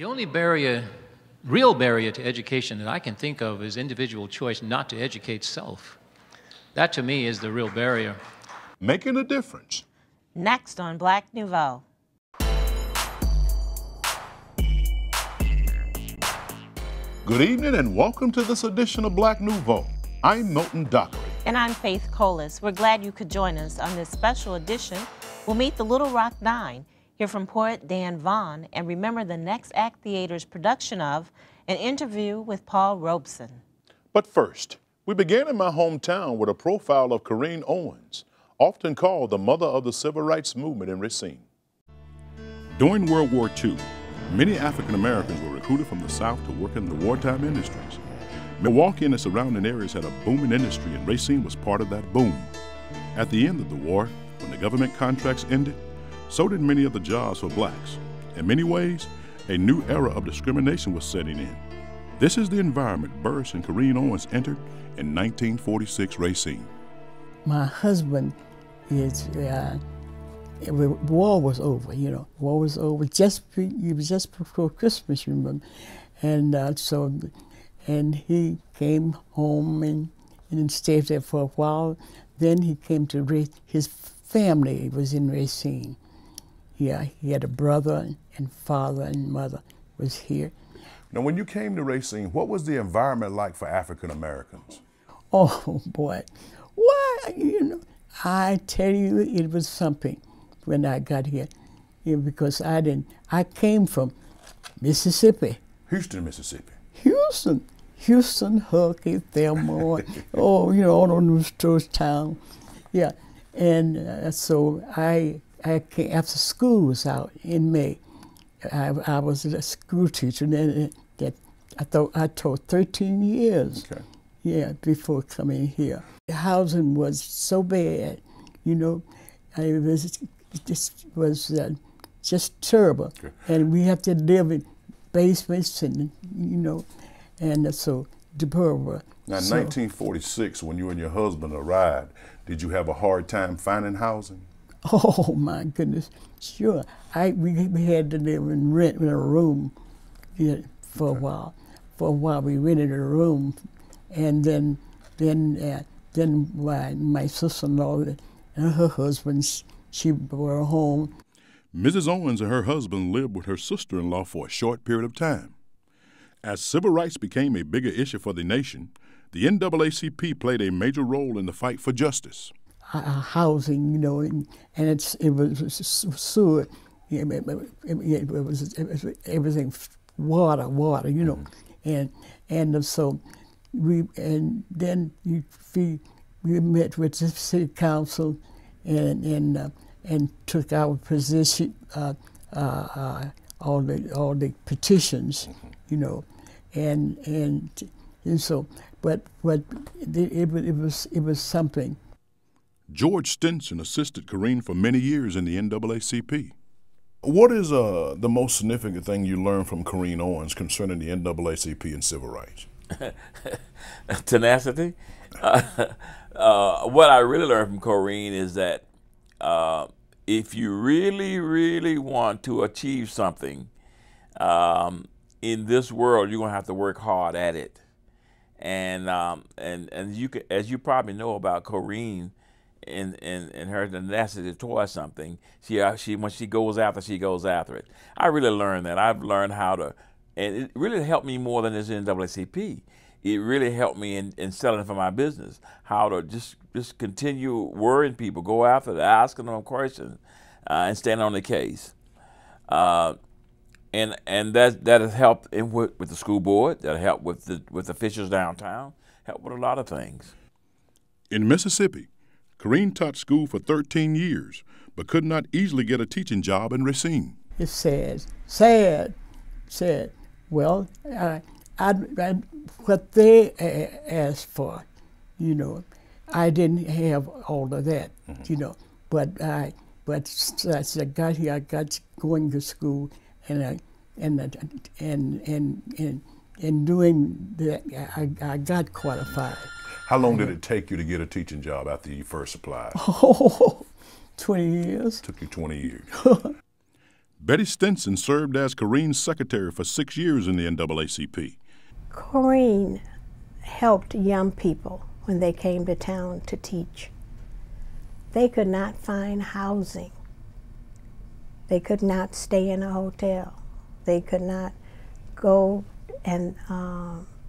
only barrier, real barrier to education that I can think of is individual choice not to educate self. That to me is the real barrier. Making a difference. Next on Black Nouveau. Good evening and welcome to this edition of Black Nouveau. I'm Milton, Dockery. And I'm Faithe Colas. We're glad you could join us on this special edition. We'll meet the Little Rock Nine, hear from poet Dan Vaughn, and remember the Next Act Theater's production of an interview with Paul Robeson. But first, we began in my hometown with a profile of Corinne Owens, often called the mother of the civil rights movement in Racine. During World War II, many African Americans were recruited from the South to work in the wartime industries. Milwaukee and the surrounding areas had a booming industry, and Racine was part of that boom. At the end of the war, when the government contracts ended, so did many of the jobs for blacks. In many ways, a new era of discrimination was setting in. This is the environment Burris and Corinne Owens entered in 1946 Racine. My husband is, war was over, war was over, it was just before Christmas, remember, and and he came home and stayed there for a while. Then he came to his family was in Racine. Yeah, he had a brother and father and mother was here. Now, when you came to Racine, what was the environment like for African Americans? Oh boy, why, I tell you, it was something when I got here, because I came from Mississippi. Houston, Mississippi. Houston, Huckey, Thelma, all of those towns. Yeah, and so I came after school was out in May. I was a school teacher, and I taught 13 years. Okay. Yeah, before coming here. The housing was so bad, it was just terrible. Okay. And we have to live in basements and, and so deplorable. Now, in 1946, when you and your husband arrived, did you have a hard time finding housing? Oh, my goodness, sure. We had to live and rent in a room for a while. For a while, we rented a room, and then my sister-in-law and her husband, she were home. Mrs. Owens and her husband lived with her sister-in-law for a short period of time. As civil rights became a bigger issue for the nation, the NAACP played a major role in the fight for justice. Housing, and it was sewer, it was everything, water, and so we met with the city council and took our position, all the petitions, and so, but it was something. George Stinson assisted Corinne for many years in the NAACP. What is the most significant thing you learned from Corinne Owens concerning the NAACP and civil rights? Tenacity. What I really learned from Corinne is that if you really, really want to achieve something in this world, you're gonna have to work hard at it. And you can, as you probably know about Corinne, and her tenacity towards something, she when she goes after it. I really learned that. I've learned how to, and it really helped me more than this NAACP. It really helped me in selling for my business, how to just continue worrying people, go after it, asking them questions, and stand on the case. And that has helped with the school board, that helped with officials downtown, helped with a lot of things. In Mississippi, Corinne taught school for 13 years, but could not easily get a teaching job in Racine. It's sad. Well, what they asked for, I didn't have all of that, but as I got here, I got going to school, and doing that, I got qualified. How long did it take you to get a teaching job after you first applied? Oh, 20 years. Took you 20 years. Betty Stinson served as Corinne's secretary for 6 years in the NAACP. Corinne helped young people when they came to town to teach. They could not find housing. They could not stay in a hotel. They could not go and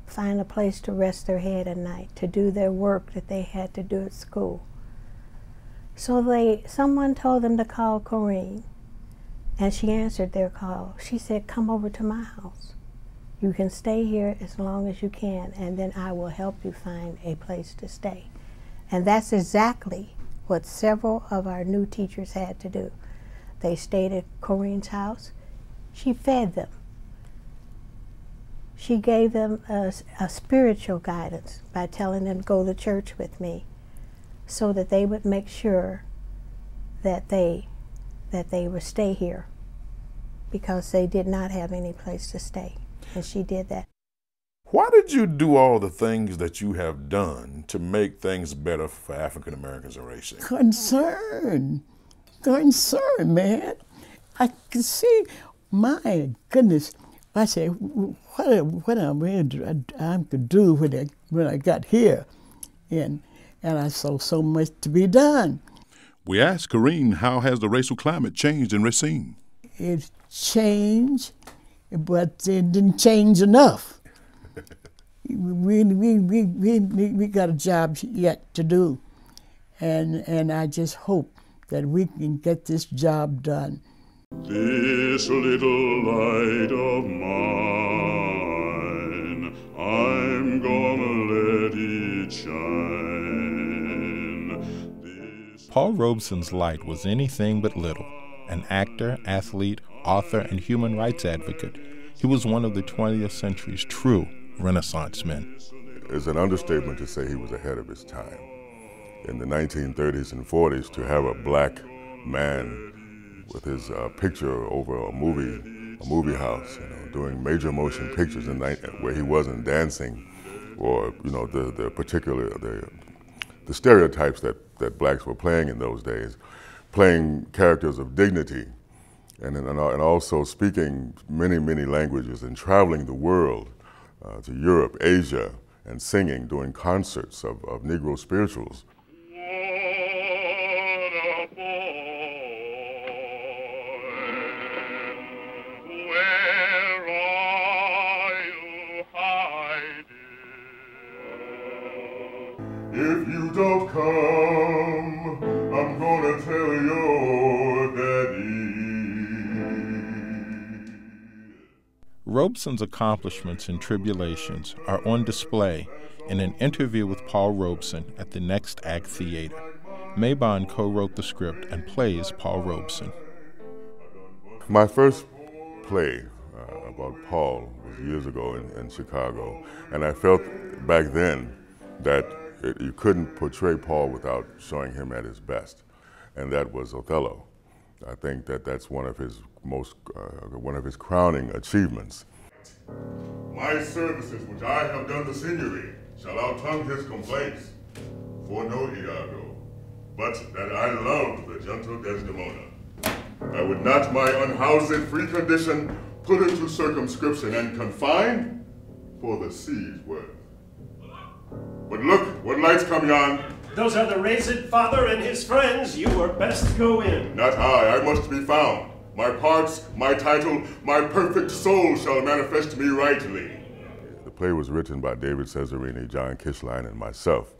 find a place to rest their head at night, to do their work that they had to do at school. So someone told them to call Corinne, and she answered their call. She said, "Come over to my house. You can stay here as long as you can, and then I will help you find a place to stay." And that's exactly what several of our new teachers had to do. They stayed at Corinne's house. She fed them. She gave them a spiritual guidance by telling them to go to church with me, so that they would make sure that they would stay here, because they did not have any place to stay. And she did that. Why did you do all the things that you have done to make things better for African Americans in Racine? Concern, man. I can see, my goodness. I say, what I'm to do when I got here, and I saw so much to be done. We asked Corinne, how has the racial climate changed in Racine? It changed, but it didn't change enough. we got a job yet to do, and I just hope that we can get this job done. This little light of mine, I'm gonna let it shine. Paul Robeson's light was anything but little. An actor, athlete, author, and human rights advocate, he was one of the 20th century's true Renaissance men. It's an understatement to say he was ahead of his time. In the 1930s and 40s, to have a black man with his picture over a movie house, doing major motion pictures where he wasn't dancing, or the stereotypes that blacks were playing in those days, playing characters of dignity, and also speaking many languages and traveling the world to Europe, Asia, and singing, doing concerts of Negro spirituals. If you don't come, I'm gonna tell your daddy. Robeson's accomplishments and tribulations are on display in an interview with Paul Robeson at the Next Act Theater. Mabon co-wrote the script and plays Paul Robeson. My first play about Paul was years ago in Chicago, and I felt back then that you couldn't portray Paul without showing him at his best, and that was Othello. I think that's one of his crowning achievements. My services which I have done the Signory shall outtongue his complaints, for no Iago, but that I love the gentle Desdemona. I would not my unhoused free condition put into circumscription and confine for the sea's worth. But look, what lights come yon. Those are the raisin father and his friends. You were best go in. Not I must be found. My parts, my title, my perfect soul shall manifest me rightly. The play was written by David Cesarini, John Kishline, and myself.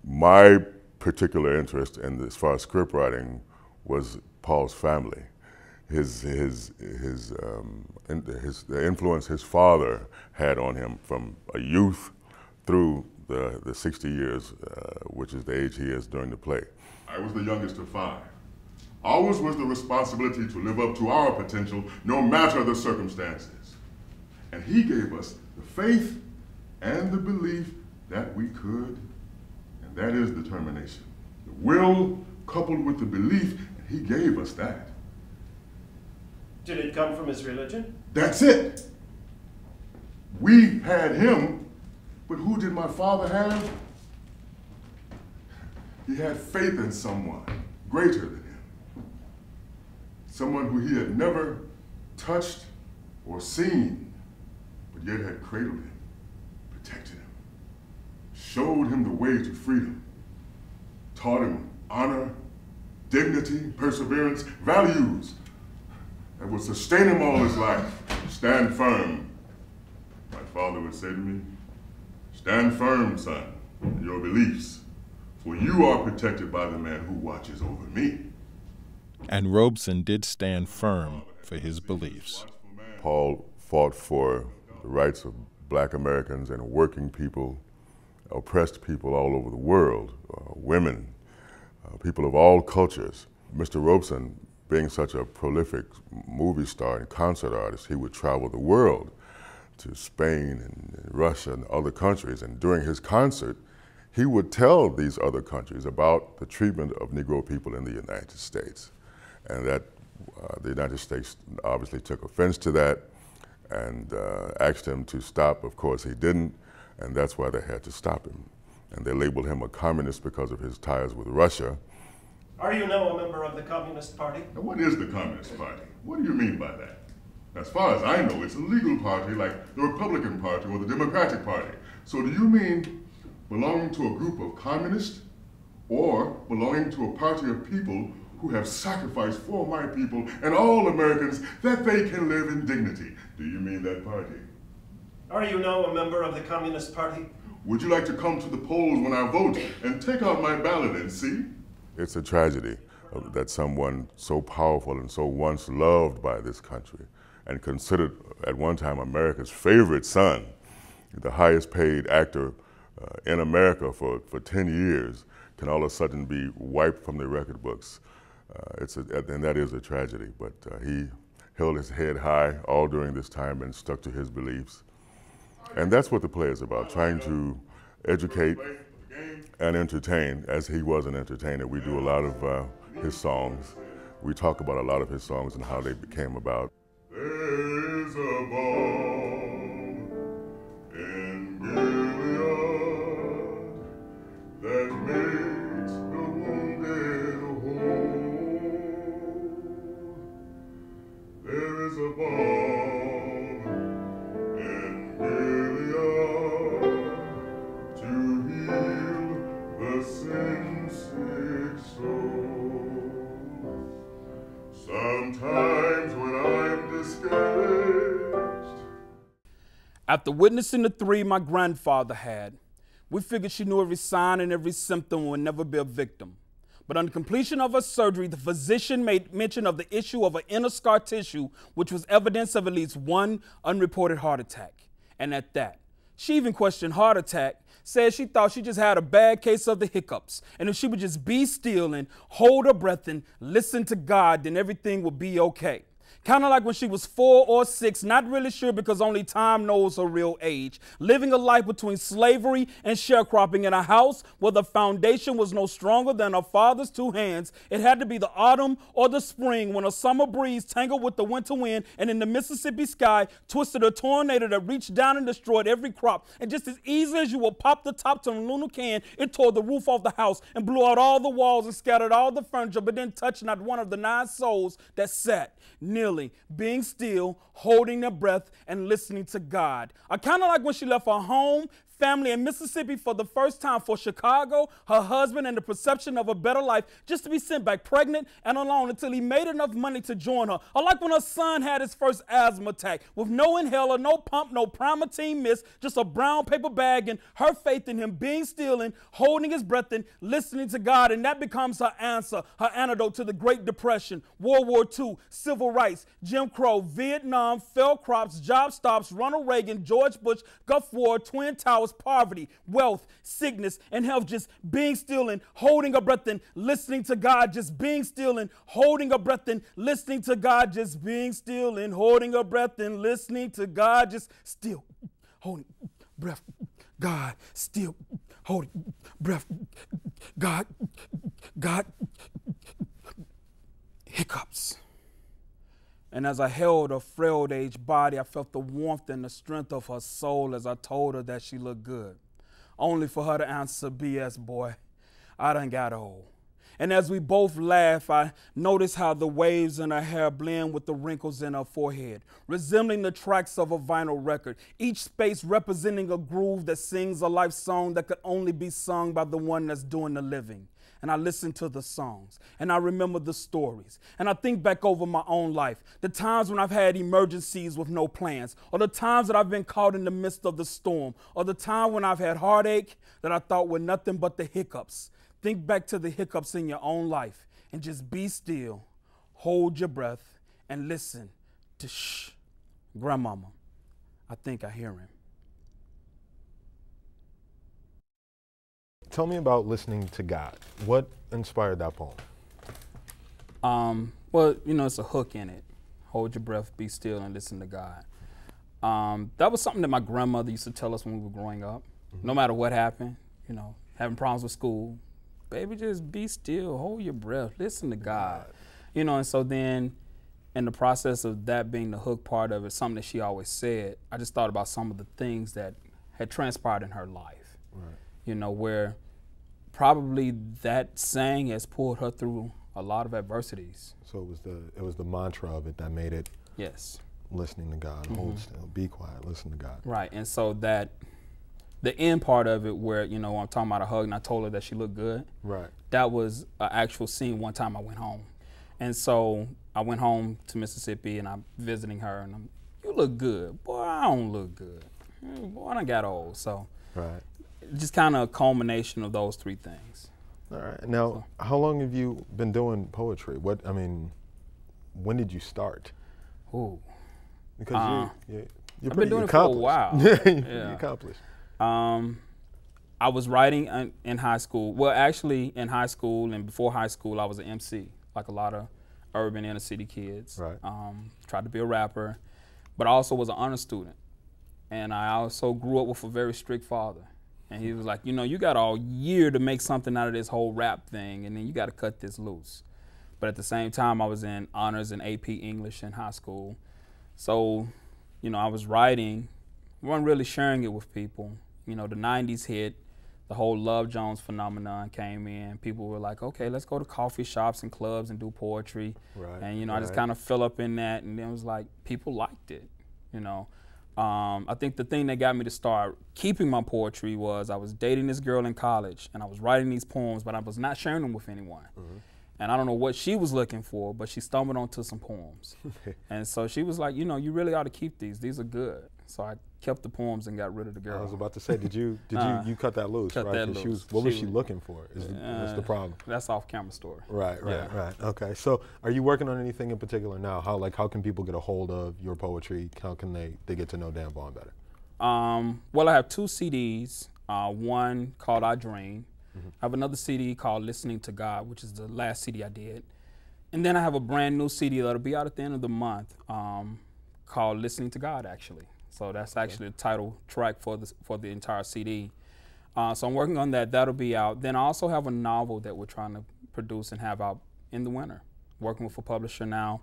My particular interest as far as script writing was Paul's family. The influence his father had on him from a youth through the 60 years, which is the age he is during the play. I was the youngest of 5. Ours was the responsibility to live up to our potential, no matter the circumstances. And he gave us the faith and the belief that we could, and that is determination. The will coupled with the belief, and he gave us that. Did it come from his religion? That's it. We had him. But who did my father have? He had faith in someone greater than him. someone who he had never touched or seen, but yet had cradled him, protected him, showed him the way to freedom, taught him honor, dignity, perseverance, values that would sustain him all his life. Stand firm, my father would say to me. Stand firm, son, in your beliefs, for you are protected by the man who watches over me. And Robeson did stand firm for his beliefs. Paul fought for the rights of black Americans and working people, oppressed people all over the world, women, people of all cultures. Mr. Robeson, being such a prolific movie star and concert artist, he would travel the world to Spain and Russia and other countries, and during his concert, he would tell these other countries about the treatment of Negro people in the United States. And that the United States obviously took offense to that and asked him to stop. Of course, he didn't, and that's why they had to stop him. And they labeled him a communist because of his ties with Russia. Are you now a member of the Communist Party? Now, what is the Communist Party? What do you mean by that? As far as I know, it's a legal party like the Republican Party or the Democratic Party. So do you mean belonging to a group of communists or belonging to a party of people who have sacrificed for my people and all Americans that they can live in dignity? Do you mean that party? Are you now a member of the Communist Party? Would you like to come to the polls when I vote and take out my ballot and see? It's a tragedy that someone so powerful and so once loved by this country and considered at one time America's favorite son, the highest paid actor in America for 10 years, can all of a sudden be wiped from the record books. And that is a tragedy, but he held his head high all during this time and stuck to his beliefs. And that's what the play is about, trying to educate and entertain. As he was an entertainer, we do a lot of his songs. We talk about a lot of his songs and how they came about. There's a balm in Gilead that makes the wounded whole. There is a balm in Gilead to heal the sin-sick soul. Sometimes when I'm discouraged. After witnessing the three my grandfather had, we figured she knew every sign and every symptom and would never be a victim. But on the completion of her surgery, the physician made mention of the issue of an inner scar tissue, which was evidence of at least one unreported heart attack. And at that, she even questioned heart attack, said she thought she just had a bad case of the hiccups, and if she would just be still and hold her breath and listen to God, then everything would be okay. Kind of like when she was 4 or 6, not really sure because only time knows her real age, living a life between slavery and sharecropping in a house where the foundation was no stronger than her father's 2 hands. It had to be the autumn or the spring when a summer breeze tangled with the winter wind and in the Mississippi sky twisted a tornado that reached down and destroyed every crop. And just as easily as you would pop the top to a lunar can, it tore the roof off the house and blew out all the walls and scattered all the furniture, but didn't touch not one of the 9 souls that sat kneeling, being still, holding their breath, and listening to God. Kind of like when she left her home, family in Mississippi for the first time for Chicago, her husband, and the perception of a better life, just to be sent back pregnant and alone until he made enough money to join her. Or like when her son had his first asthma attack with no inhaler, no pump, no Primatene mist, just a brown paper bag, and her faith in him, being still and holding his breath and listening to God. And that becomes her answer, her antidote to the Great Depression, World War II, civil rights, Jim Crow, Vietnam, failed crops, job stops, Ronald Reagan, George Bush, Gulf War, Twin Towers, poverty, wealth, sickness, and health. Just being still and holding her breath and listening to God. Just being still and holding her breath and listening to God. Just being still and holding her breath and listening to God. Just still, holding breath, God, still, holding breath, God, God, hiccups. And as I held her frail aged body, I felt the warmth and the strength of her soul as I told her that she looked good. Only for her to answer, BS boy, I done got old. And as we both laugh, I notice how the waves in her hair blend with the wrinkles in her forehead, resembling the tracks of a vinyl record, each space representing a groove that sings a life song that could only be sung by the one that's doing the living. And I listen to the songs, and I remember the stories, and I think back over my own life, the times when I've had emergencies with no plans, or the times that I've been caught in the midst of the storm, or the time when I've had heartache that I thought were nothing but the hiccups. Think back to the hiccups in your own life, and just be still, hold your breath, and listen to shh, grandmama. I think I hear him. Tell me about listening to God. What inspired that poem? Well, you know, it's a hook in it. Hold your breath, be still, and listen to God. That was something that my grandmother used to tell us when we were growing up. Mm-hmm. No matter what happened, you know, having problems with school, baby, just be still, hold your breath, listen to God. You know, and so then in the process of that being the hook part of it, something that she always said, I just thought about some of the things that had transpired in her life. Right. You know, where probably that saying has pulled her through a lot of adversities. So it was the mantra of it that made it. Yes. Listening to God, hold still, be quiet, listen to God. Right, and so that the end part of it, where you know I'm talking about a hug, and I told her that she looked good. Right. That was an actual scene. One time I went home, and so I went home to Mississippi, and I'm visiting her, and I'm, you look good, boy. I don't look good, boy. I done got old, so. Right. Just kind of a culmination of those three things. All right. Now, how long have you been doing poetry? When did you start? Ooh. Because I've been doing it for a while. You're accomplished. I was writing in high school. Well, actually, in high school and before high school, I was an MC, like a lot of urban inner city kids. Right. Tried to be a rapper, but I also was an honor student. And I also grew up with a very strict father. And he was like, you know, you got all year to make something out of this whole rap thing, and then you got to cut this loose. But at the same time, I was in honors and AP English in high school. So, you know, I was writing, wasn't really sharing it with people. You know, the 90s hit, the whole Love Jones phenomenon came in. People were like, okay, let's go to coffee shops and clubs and do poetry. Right, and, you know, I just kind of fell up in that, and then it was like, people liked it, you know. I think the thing that got me to start keeping my poetry was I was dating this girl in college, and I was writing these poems, but I was not sharing them with anyone. Mm-hmm. And I don't know what she was looking for, but she stumbled onto some poems. And so she was like, you know, you really ought to keep these. These are good. So I kept the poems and got rid of the girl. I was about to say, did you cut that loose? Cut right? that loose. What was she looking for? What's the problem? That's off camera story. Right. Okay. So are you working on anything in particular now? How can people get a hold of your poetry? How can they get to know Dan Vaughn better? Well, I have 2 CDs. One called I Dream. Mm-hmm. I have another CD called Listening to God, which is the last CD I did. And then I have a brand new CD that'll be out at the end of the month called Listening to God, actually. So that's actually the title track for the entire CD. So I'm working on that. That'll be out. Then I also have a novel that we're trying to produce and have out in the winter. Working with a publisher now.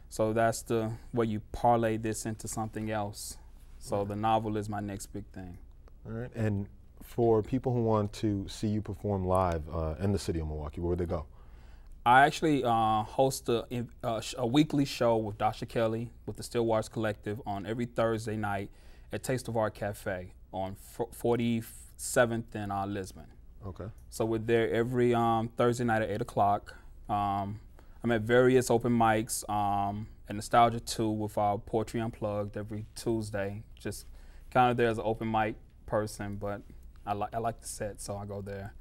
So that's the way you parlay this into something else. So the novel is my next big thing. All right. And for people who want to see you perform live in the city of Milwaukee, where would they go? I actually host a weekly show with Dasha Kelly with the Still Waters Collective on every Thursday night at Taste of Art Cafe on 47th and Lisbon. Okay. So we're there every Thursday night at 8 o'clock. I'm at various open mics at Nostalgia 2 with our Poetry Unplugged every Tuesday. Just kind of there as an open mic person, but I like the set, so I go there.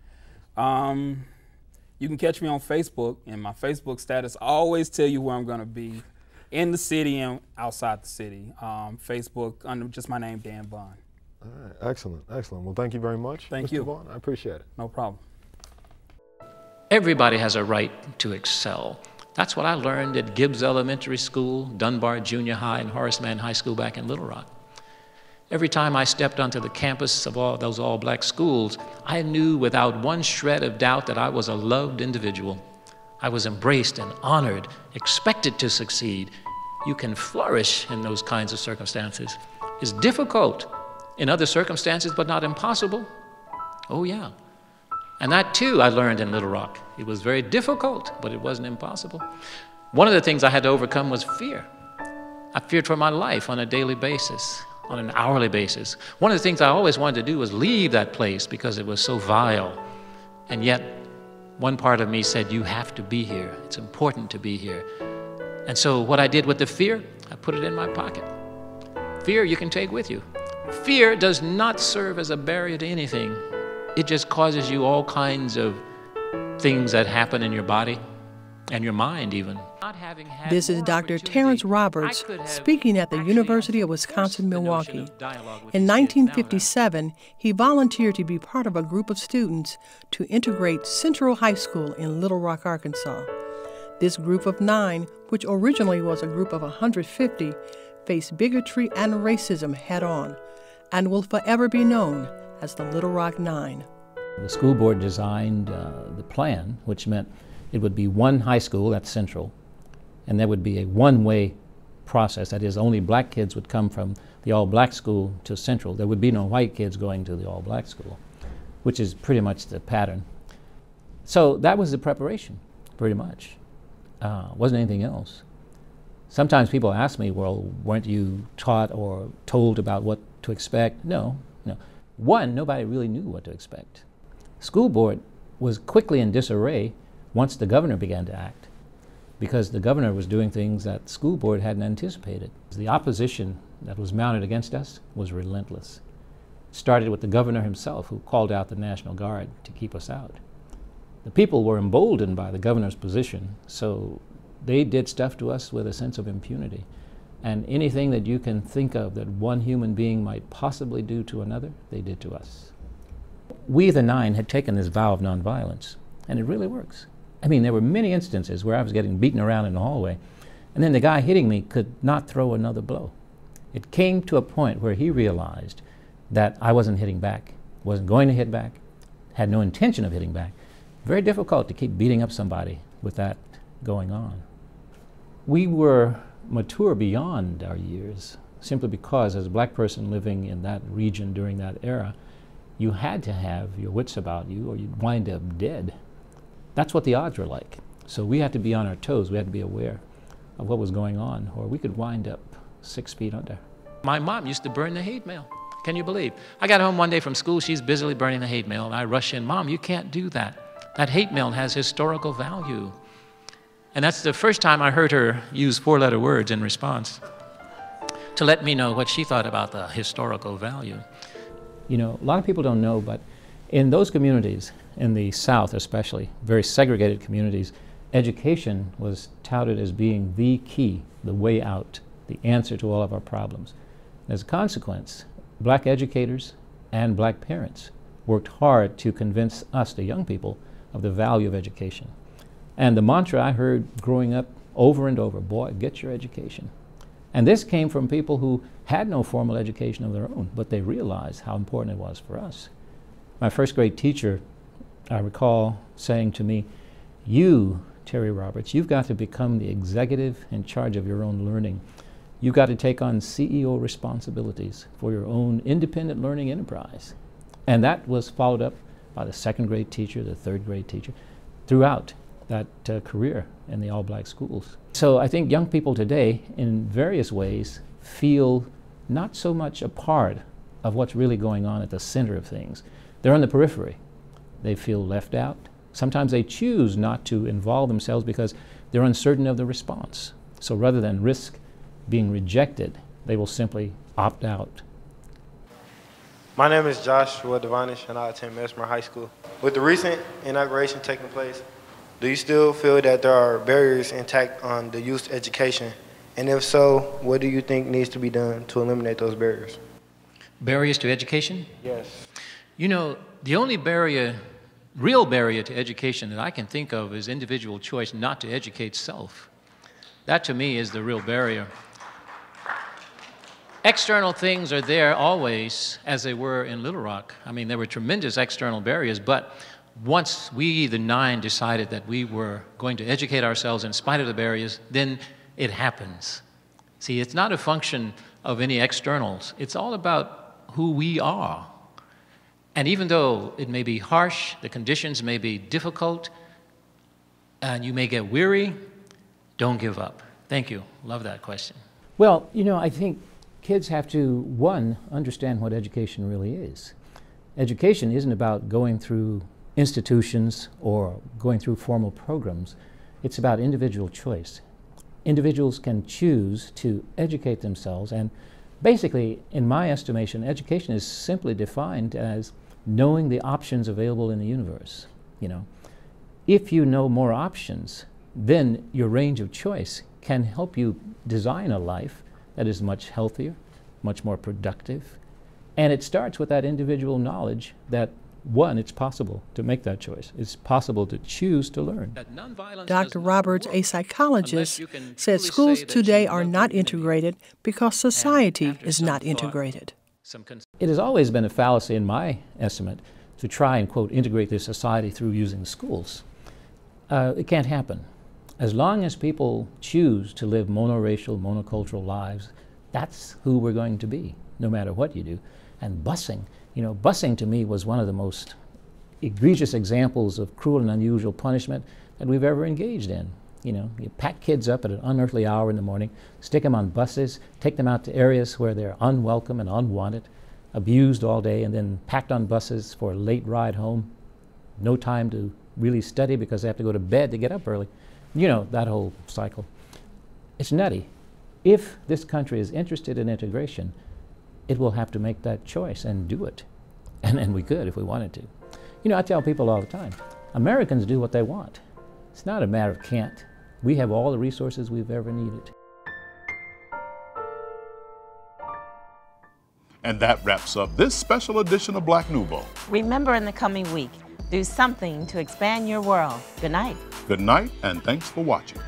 You can catch me on Facebook, and my Facebook status always tell you where I'm going to be in the city and outside the city. Facebook, under just my name, Dan Vaughn. All right, excellent. Well, thank you very much, Thank Mr. you. Vaughn. I appreciate it. No problem. Everybody has a right to excel. That's what I learned at Gibbs Elementary School, Dunbar Junior High, and Horace Mann High School back in Little Rock. Every time I stepped onto the campus of all those all-black schools, I knew without one shred of doubt that I was a loved individual. I was embraced and honored, expected to succeed. You can flourish in those kinds of circumstances. It's difficult in other circumstances, but not impossible. Oh yeah. And that too I learned in Little Rock. It was very difficult, but it wasn't impossible. One of the things I had to overcome was fear. I feared for my life on a daily basis, on an hourly basis. One of the things I always wanted to do was leave that place because it was so vile. And yet, one part of me said, you have to be here. It's important to be here. And so what I did with the fear, I put it in my pocket. Fear you can take with you. Fear does not serve as a barrier to anything. It just causes you all kinds of things that happen in your body and your mind even. This is Dr. Terrence Roberts speaking at the University of Wisconsin-Milwaukee. In 1957, he volunteered to be part of a group of students to integrate Central High School in Little Rock, Arkansas. This group of 9, which originally was a group of 150, faced bigotry and racism head-on and will forever be known as the Little Rock 9. The school board designed the plan, which meant it would be one high school at Central, and there would be a one-way process. That is, only black kids would come from the all-black school to Central. There would be no white kids going to the all-black school, which is pretty much the pattern. So that was the preparation, pretty much. Wasn't anything else. Sometimes people ask me, well, weren't you taught or told about what to expect? No. One, nobody really knew what to expect. School board was quickly in disarray once the governor began to act, because the governor was doing things that the school board hadn't anticipated. The opposition that was mounted against us was relentless. It started with the governor himself, who called out the National Guard to keep us out. The people were emboldened by the governor's position, so they did stuff to us with a sense of impunity. And anything that you can think of that one human being might possibly do to another, they did to us. We, the 9, had taken this vow of nonviolence, and it really works. I mean, there were many instances where I was getting beaten around in the hallway, and then the guy hitting me could not throw another blow. It came to a point where he realized that I wasn't hitting back, wasn't going to hit back, had no intention of hitting back. Very difficult to keep beating up somebody with that going on. We were mature beyond our years, simply because as a black person living in that region during that era, you had to have your wits about you or you'd wind up dead. That's what the odds were like. So we had to be on our toes, we had to be aware of what was going on, or we could wind up 6 feet under. My mom used to burn the hate mail. Can you believe? I got home one day from school, she's busily burning the hate mail, and I rush in, Mom, you can't do that. That hate mail has historical value. And that's the first time I heard her use 4-letter words in response to let me know what she thought about the historical value. You know, a lot of people don't know, but in those communities, in the South especially, very segregated communities, education was touted as being the key, the way out, the answer to all of our problems. And as a consequence, black educators and black parents worked hard to convince us, the young people, of the value of education. And the mantra I heard growing up over and over, boy, get your education. And this came from people who had no formal education of their own, but they realized how important it was for us. My first grade teacher, I recall saying to me, you, Terry Roberts, you've got to become the executive in charge of your own learning. You've got to take on CEO responsibilities for your own independent learning enterprise. And that was followed up by the 2nd grade teacher, the 3rd grade teacher, throughout that career in the all-black schools. So I think young people today, in various ways, feel not so much a part of what's really going on at the center of things. They're on the periphery. They feel left out. Sometimes they choose not to involve themselves because they're uncertain of the response. So rather than risk being rejected, they will simply opt out. My name is Joshua Devonish, and I attend Mesmer High School. With the recent inauguration taking place, do you still feel that there are barriers intact on the youth's education? And if so, what do you think needs to be done to eliminate those barriers? Barriers to education? Yes. You know, the only barrier, real barrier to education that I can think of is individual choice not to educate self. That to me is the real barrier. External things are there always, as they were in Little Rock. I mean, there were tremendous external barriers, but once we, the 9, decided that we were going to educate ourselves in spite of the barriers, then it happens. See, it's not a function of any externals. It's all about who we are. And even though it may be harsh, the conditions may be difficult, and you may get weary, don't give up. Thank you. Love that question. Well, you know, I think kids have to, one, understand what education really is. Education isn't about going through institutions or going through formal programs. It's about individual choice. Individuals can choose to educate themselves, and basically, in my estimation, education is simply defined as knowing the options available in the universe. You know, if you know more options, then your range of choice can help you design a life that is much healthier, much more productive. And it starts with that individual knowledge that, one, it's possible to make that choice. It's possible to choose to learn. Dr. Roberts, a psychologist, said schools today are not integrated because society is not integrated. It has always been a fallacy, in my estimate, to try and, quote, integrate this society through using schools. It can't happen. As long as people choose to live monoracial, monocultural lives, that's who we're going to be, no matter what you do. And busing, you know, busing to me was one of the most egregious examples of cruel and unusual punishment that we've ever engaged in. You know, you pack kids up at an unearthly hour in the morning, stick them on buses, take them out to areas where they're unwelcome and unwanted, abused all day, and then packed on buses for a late ride home. No time to really study because they have to go to bed to get up early. You know, that whole cycle. It's nutty. If this country is interested in integration, it will have to make that choice and do it. And we could if we wanted to. You know, I tell people all the time, Americans do what they want. It's not a matter of can't. We have all the resources we've ever needed. And that wraps up this special edition of Black Nouveau. Remember, in the coming week, do something to expand your world. Good night. Good night, and thanks for watching.